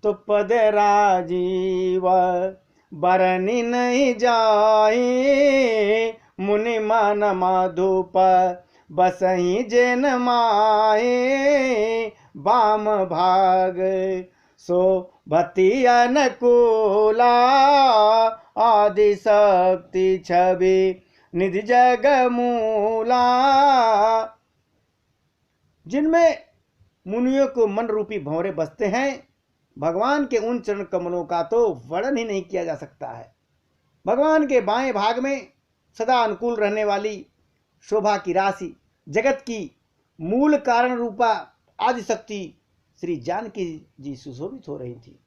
तो पद राजीव बरनी नहीं जाए, मुनि मन मधुप बसही जेन माए, बाम भाग सो भति अनुकूला, आदि शक्ति छवि निधि जग मूला। जिनमें मुनियों को मन रूपी भंवरे बसते हैं, भगवान के उन चरण कमलों का तो वर्णन ही नहीं किया जा सकता है। भगवान के बाएं भाग में सदा अनुकूल रहने वाली शोभा की राशि, जगत की मूल कारण रूपा आदि शक्ति श्री जानकी जी सुशोभित हो रही थी।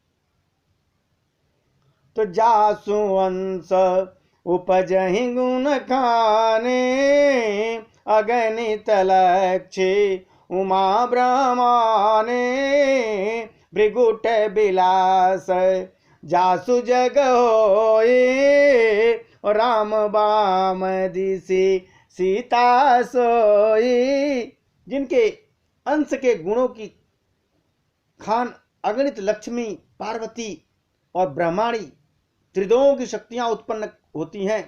तो जासु अंश उपजहि गुण खाने, अगणित लक्ष्य उमा ब्रह्माने, भृगुट बिलास जासु जग होए, राम बाम दिशि सीता सोई। जिनके अंश के गुणों की खान अगणित लक्ष्मी, पार्वती और ब्रह्माणी त्रिदों की शक्तियां उत्पन्न होती हैं,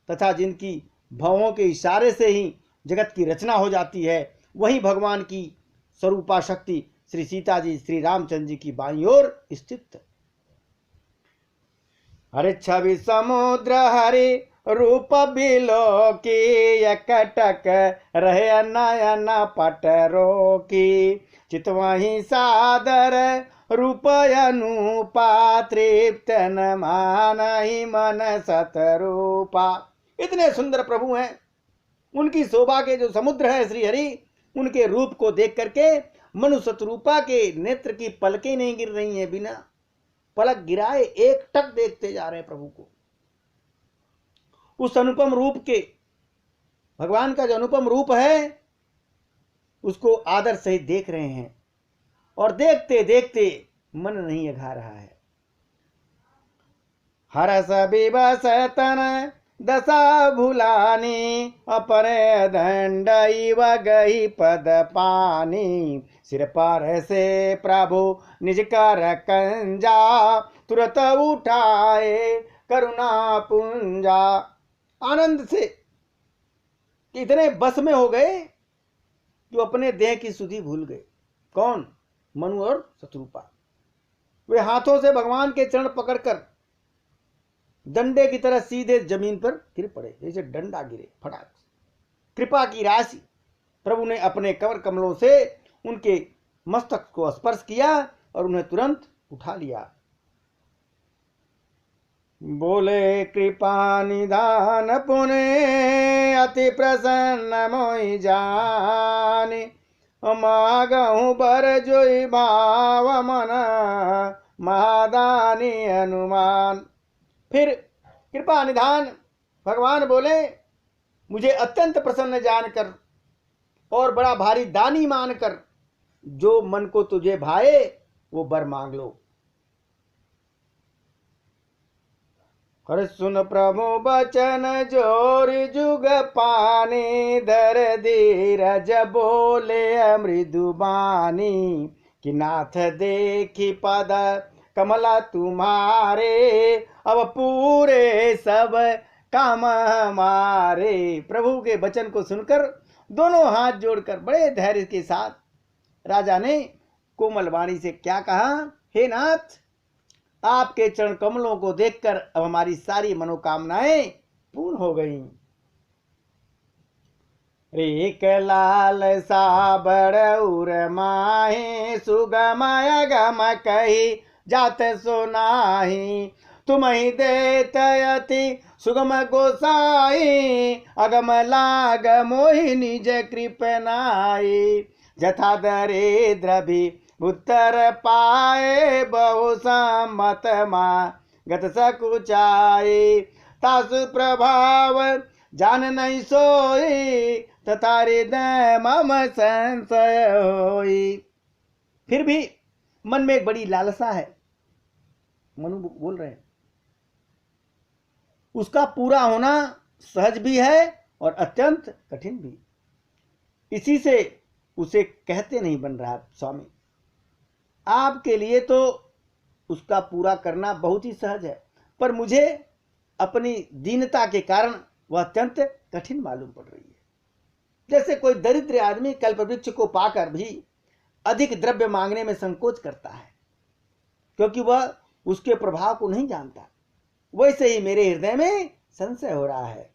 तथा जिनकी भवों के इशारे से ही जगत की रचना हो जाती है, वही भगवान की स्वरूपा शक्ति श्री सीता जी श्री रामचंद्र जी की बाईं ओर स्थित। हरे छवि समुद्र हरि रूप बिलो की, एकटक रहे नयन पटरो की, चितवही सादर रूप अनुपा, तृप्त न मानहि मन सतरूपा। इतने सुंदर प्रभु हैं, उनकी शोभा के जो समुद्र है श्री हरि, उनके रूप को देख करके मनु शतरूपा के नेत्र की पलकें नहीं गिर रही हैं, बिना पलक गिराए एक टक देखते जा रहे हैं प्रभु को। उस अनुपम रूप के भगवान का जो अनुपम रूप है, उसको आदर सहित देख रहे हैं, और देखते देखते मन नहीं अघा रहा है। हरस विवश तन दशा भुलानी, अपरे दंड इव गई पद पानी, सिर पर से प्रभु निज कर कंजा, तुरत उठाए करुणा पुंजा। आनंद से इतने बस में हो गए कि अपने देह की सुधि भूल गए। कौन? मनु और शतरूपा। वे हाथों से भगवान के चरण पकड़कर डंडे की तरह सीधे जमीन पर गिर पड़े, जैसे डंडा गिरे फटाक। कृपा की राशि प्रभु ने अपने कमर कमलों से उनके मस्तक को स्पर्श किया और उन्हें तुरंत उठा लिया। बोले कृपा निधान पुने, अति प्रसन्न मोहि जानि, मागहु बर जोई भाव मन, महादानी हनुमान। फिर कृपा निधान भगवान बोले, मुझे अत्यंत प्रसन्न जानकर और बड़ा भारी दानी मानकर जो मन को तुझे भाए वो वर मांग लो। कर सुन प्रभु बचन जोर जुग पानी, धर धीरज बोले मृदु बानी, कि नाथ देखी पद कमला तुम्हारे, अब पूरे सब काम हमारे। प्रभु के वचन को सुनकर दोनों हाथ जोड़कर बड़े धैर्य के साथ राजा ने कोमल वाणी से क्या कहा, हे नाथ, आपके चरण कमलों को देखकर अब हमारी सारी मनोकामनाएं पूर्ण हो गईं। एक लाल सा बड़उर माहे, सुगमय गम कही जात सुनाही, तुम ही देत अति सुगम गोसाई, अगम लाग मोहि निज कृपनाई, जथा दरिद्र भी उत्तर पाए, बहु सम्मत गत सकुचाई, तासु प्रभाव जान नहीं सोई, तथा हृदय मम संशय होई। फिर भी मन में एक बड़ी लालसा है, मनु बोल रहे हैं, उसका पूरा होना सहज भी है और अत्यंत कठिन भी। इसी से उसे कहते नहीं बन रहा। स्वामी, आपके लिए तो उसका पूरा करना बहुत ही सहज है, पर मुझे अपनी दीनता के कारण वह अत्यंत कठिन मालूम पड़ रही है। जैसे कोई दरिद्र आदमी कल्पवृक्ष को पाकर भी अधिक द्रव्य मांगने में संकोच करता है, क्योंकि वह उसके प्रभाव को नहीं जानता, वैसे ही मेरे हृदय में संशय हो रहा है।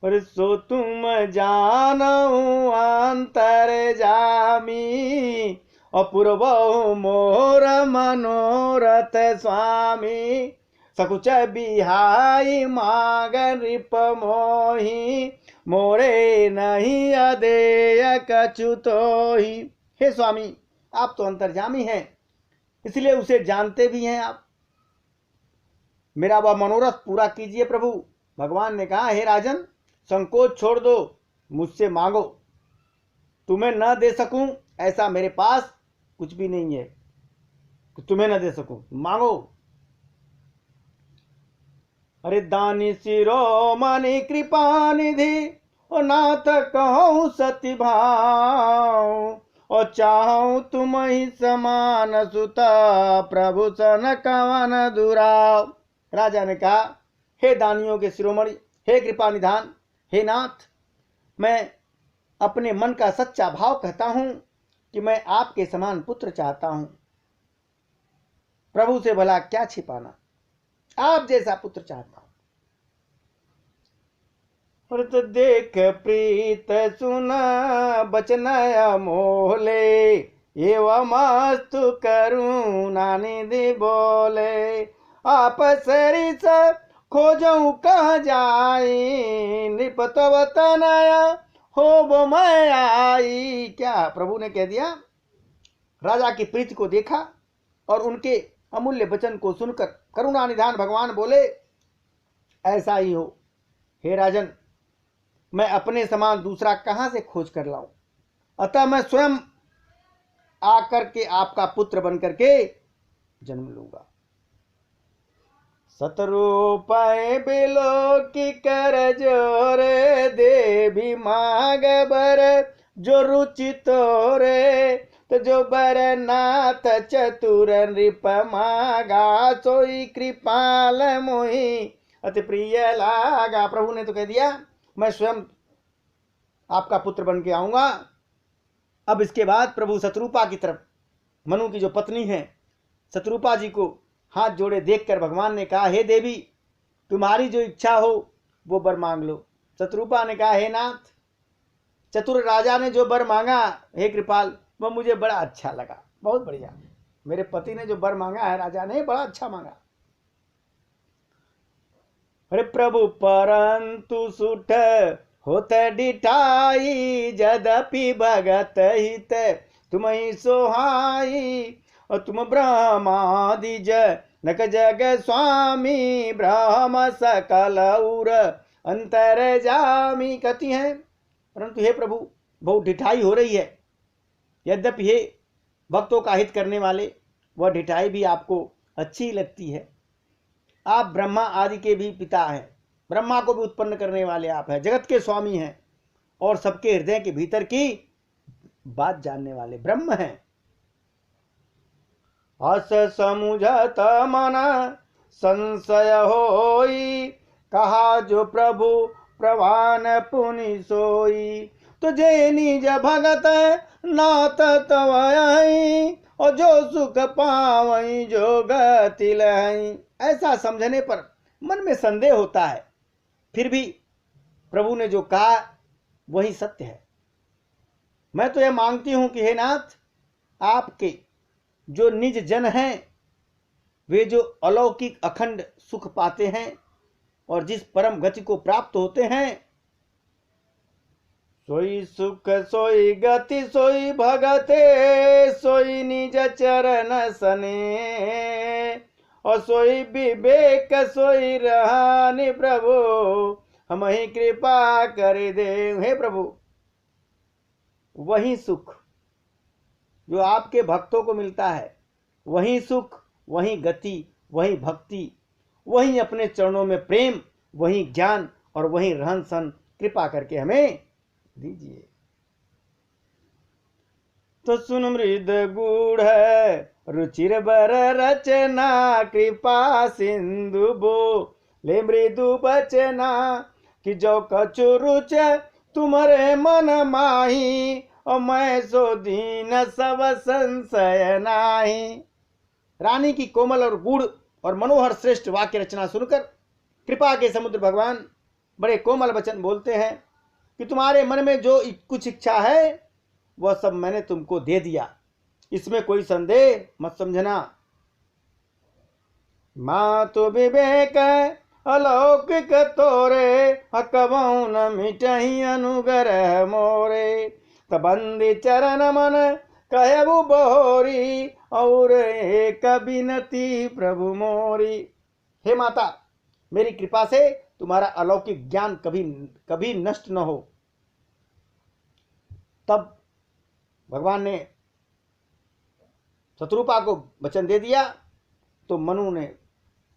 और सो तुम जानो अंतर जामी, अपूर्व मोर मनोरथ स्वामी, सकुच बिहाई माग रिप मोही, मोरे नहीं अदेय कछु तोही। हे स्वामी, आप तो अंतर्जामी हैं, इसलिए उसे जानते भी हैं आप। मेरा वह मनोरथ पूरा कीजिए प्रभु। भगवान ने कहा, हे राजन, संकोच छोड़ दो, मुझसे मांगो। तुम्हें न दे सकूं ऐसा मेरे पास कुछ भी नहीं है कि तुम्हें न दे सकूं, मांगो। अरे दानी शिरोमणि कृपा निधि, और नाथ कहूँ सती भाव, और चाहूं तुम ही समान सुता, प्रभु सन कवन दुराव। राजा ने कहा, हे दानियों के शिरोमणि, हे कृपा निधान, हे नाथ, मैं अपने मन का सच्चा भाव कहता हूं कि मैं आपके समान पुत्र चाहता हूं। प्रभु से भला क्या छिपाना, आप जैसा पुत्र चाहता हूं। और तो देख प्रीत सुन बचन अमोले, एवं मस्तु करुणा निधि बोले, आप सरिस खोजऊं कह जाई, नृपतव तनया हो मैं आई। क्या प्रभु ने कह दिया? राजा की प्रीति को देखा और उनके अमूल्य वचन को सुनकर करुणा निधान भगवान बोले, ऐसा ही हो हे राजन, मैं अपने समान दूसरा कहां से खोज कर लाऊं, अतः मैं स्वयं आकर के आपका पुत्र बन करके जन्म लूंगा। सतरूप बिलो की कर जोर, देवी माग बर जो रुचि तोरे, तो जो बर नाथ चतुर नृप मागा, सोई कृपाल मोही अति प्रिय लागा। प्रभु ने तो कह दिया, मैं स्वयं आपका पुत्र बन के आऊंगा। अब इसके बाद प्रभु शत्रुपा की तरफ, मनु की जो पत्नी है, शत्रुपा जी को हाथ जोड़े देखकर भगवान ने कहा, हे देवी, तुम्हारी जो इच्छा हो वो वर मांग लो। शत्रुपा ने कहा, हे नाथ, चतुर राजा ने जो वर मांगा, हे कृपाल, वह मुझे बड़ा अच्छा लगा, बहुत बढ़िया। मेरे पति ने जो वर मांगा है राजा ने, बड़ा अच्छा मांगा। अरे प्रभु परंतु सुठ होत डिठाई, जदपि भगत हित तुम ही सोहाई, और तुम ब्रह्मादि जनक जग स्वामी, ब्रह्म सकल उर अंतर जामी। कहती हैं, परंतु हे प्रभु, बहुत ढिठाई हो रही है। यद्यपि हे भक्तों का हित करने वाले, वह ढिठाई भी आपको अच्छी लगती है। आप ब्रह्मा आदि के भी पिता हैं, ब्रह्मा को भी उत्पन्न करने वाले आप हैं, जगत के स्वामी हैं, और सबके हृदय के भीतर की बात जानने वाले ब्रह्म हैं। अस समुझत मन संशय होई, कहा जो प्रभु प्रवान पुनि सोई, तुझे निज भगत नाथ तवई, और जो सुख पावई जो गति लई। ऐसा समझने पर मन में संदेह होता है, फिर भी प्रभु ने जो कहा वही सत्य है। मैं तो यह मांगती हूं कि हे नाथ, आपके जो निज जन हैं, वे जो अलौकिक अखंड सुख पाते हैं और जिस परम गति को प्राप्त होते हैं, सोई सुख सोई गति सोई भगते, सोई निज चरण सने, और सोई विवेक सोई रहनि प्रभु, हम ही कृपा कर दे। हे प्रभु, वही सुख जो आपके भक्तों को मिलता है, वही सुख, वही गति, वही भक्ति, वही अपने चरणों में प्रेम, वही ज्ञान और वही रहन सहन कृपा करके हमें दीजिए। तो सुन मृद गूढ़ रुचिर बर रचना कृपा सिंधु बोले मृदु बचना कि जो कछु रुच तुम्हारे मन माही और मैं सो दीन सब संशय नाही। रानी की कोमल और गूढ़ और मनोहर श्रेष्ठ वाक्य रचना सुनकर कृपा के समुद्र भगवान बड़े कोमल वचन बोलते हैं कि तुम्हारे मन में जो कुछ इच्छा है वह सब मैंने तुमको दे दिया, इसमें कोई संदेह मत समझना। मातु विवेक अलौकिक तोरे हकबऊ न मिटही अनुग्रह मोरे तबंदी चरण मन कहबु बहोरी और एक बिनती प्रभु मोरी। हे माता, मेरी कृपा से तुम्हारा अलौकिक ज्ञान कभी कभी नष्ट न हो। तब भगवान ने शत्रुपा को वचन दे दिया तो मनु ने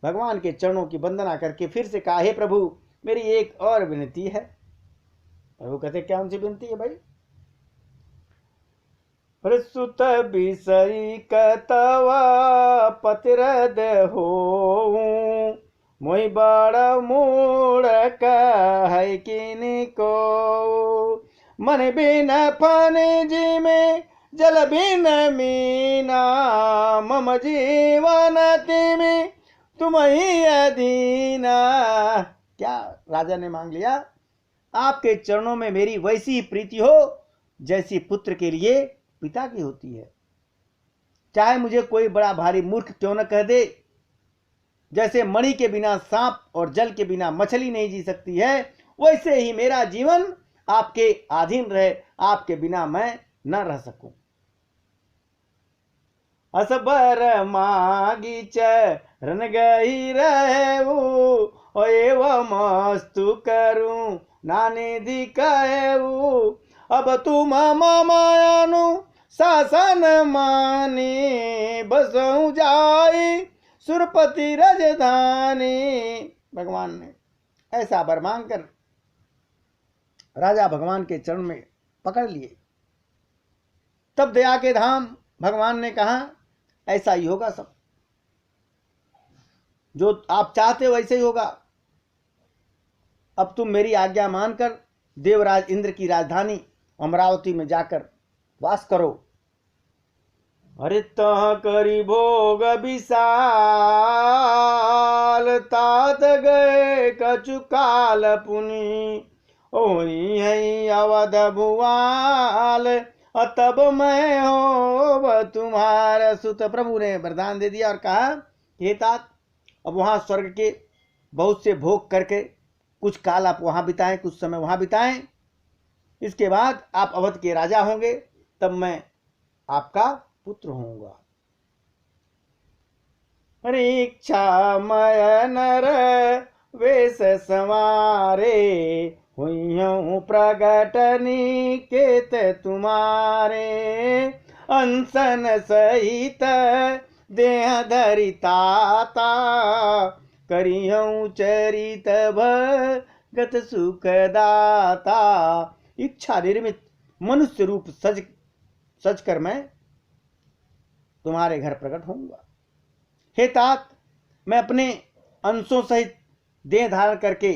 भगवान के चरणों की वंदना करके फिर से कहा, हे प्रभु मेरी एक और विनती है। प्रभु कहते, क्या उनसे विनती है भाई? प्रस्तुत विषय कतवा पतिरद हो मोहि बड़ मूढ़ कह किनको मन बिन पानी जी में जल बिन मीना मम जीवन तिमि तुम ही अधीना। क्या राजा ने मांग लिया? आपके चरणों में मेरी वैसी प्रीति हो जैसी पुत्र के लिए पिता की होती है। चाहे मुझे कोई बड़ा भारी मूर्ख क्यों न कह दे, जैसे मणि के बिना सांप और जल के बिना मछली नहीं जी सकती है, वैसे ही मेरा जीवन आपके अधीन रहे, आपके बिना मैं न रह सकूं। असबर मागी चरण गई रहू एवं मस्तु करूं नानिधि कहू अब तुम मायानु शासन मानी बसऊं जाई सुरपति राजधानी। भगवान ने ऐसा वर मांगकर राजा भगवान के चरण में पकड़ लिए। तब दया के धाम भगवान ने कहा, ऐसा ही होगा सब, जो आप चाहते हो वैसे ही होगा। अब तुम मेरी आज्ञा मानकर देवराज इंद्र की राजधानी अमरावती में जाकर वास करो। अरे तह करी भोग विशाल तात गए कछु काल पुनि ओही है अवध भुआल तब मैं हो तुम्हारा सुत। प्रभु ने वरदान दे दिया और कहा, हे तात, अब वहां स्वर्ग के बहुत से भोग करके कुछ काल आप वहां बिताएं, कुछ समय वहां बिताएं। इसके बाद आप अवध के राजा होंगे, तब मैं आपका पुत्र होऊंगा। परीक्षा मय नर वेश संवारे हुई हूँ प्रगट निकेत तुम्हारे अनशन सहित देह धरिताता करी हूँ चरित भगत सुखदाता। इच्छा निर्मित मनुष्य रूप सज कर मैं तुम्हारे घर प्रकट होऊंगा। हे तात, मैं अपने अंशों सहित देह धारण करके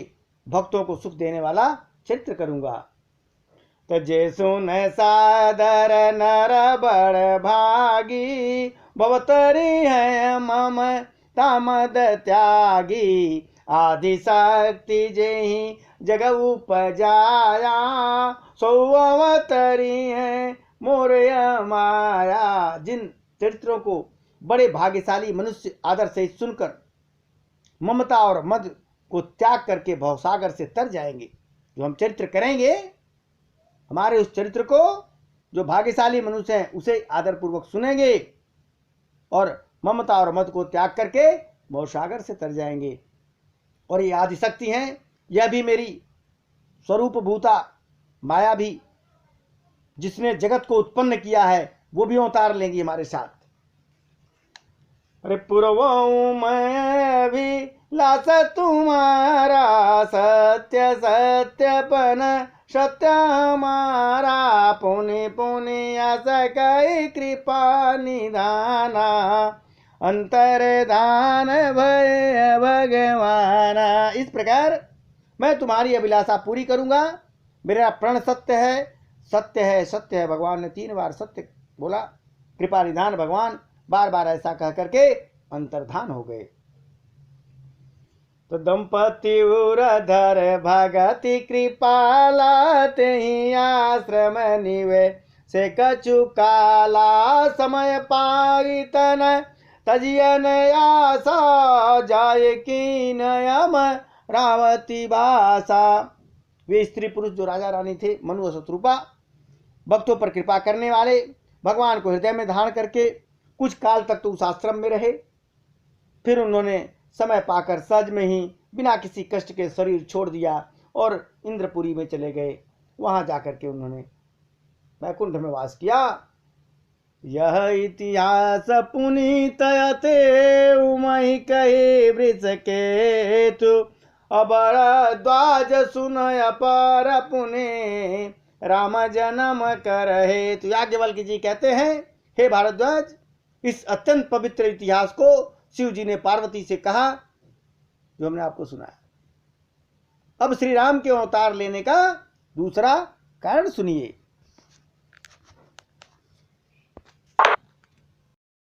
भक्तों को सुख देने वाला चरित्र करूंगा। तजे सुन सादर नर बड़ भागी भवतरी है मम तामद त्यागी आदि शक्ति जेहि जग उपजाया सो अवतरी है मोरया माया। जिन चरित्रों को बड़े भाग्यशाली मनुष्य आदर से सुनकर ममता और मद को त्याग करके भवसागर से तर जाएंगे, जो हम चरित्र करेंगे, हमारे उस चरित्र को जो भाग्यशाली मनुष्य हैं उसे आदर पूर्वक सुनेंगे और ममता और मद को त्याग करके भवसागर से तर जाएंगे। और ये आदि शक्ति हैं, यह भी मेरी स्वरूप भूता माया भी, जिसने जगत को उत्पन्न किया है, वो भी अवतार लेंगी हमारे साथ। अरे पूर्वों में भी लास तुम्हारा सत्य सत्यपन सत्य हमारा पुनि पुनि असकै कृपा निधाना अंतर्धान भय भगवाना। इस प्रकार मैं तुम्हारी अभिलाषा पूरी करूंगा। मेरा प्रण सत्य है, सत्य है, सत्य है। भगवान ने 3 बार सत्य बोला। कृपा निधान भगवान बार बार ऐसा कह करके अंतर्धान हो गए। तो दंपति उरधर भगति कृपाला तेहि आश्रम निवे से कछु काला समय पाइतन तजियन आशा जाय कीन यम रावती भाषा। वे स्त्री पुरुष जो राजा रानी थे, मनु और शत्रुपा, भक्तों पर कृपा करने वाले, भगवान को हृदय में धारण करके कुछ काल तक तो उस आश्रम में रहे। फिर उन्होंने समय पाकर सहज में ही बिना किसी कष्ट के शरीर छोड़ दिया और इंद्रपुरी में चले गए। वहां जाकर के उन्होंने वैकुंठ में वास किया। यह इतिहास पुनीत यते उमहि कहे वृष केतु अबर द्वाज सुनय पर पुने राम जन्म कर हेतु। याज्ञवल्क्य जी कहते हैं, हे भारद्वाज, इस अत्यंत पवित्र इतिहास को शिव जी ने पार्वती से कहा जो हमने आपको सुनाया। अब श्री राम के अवतार लेने का दूसरा कारण सुनिए।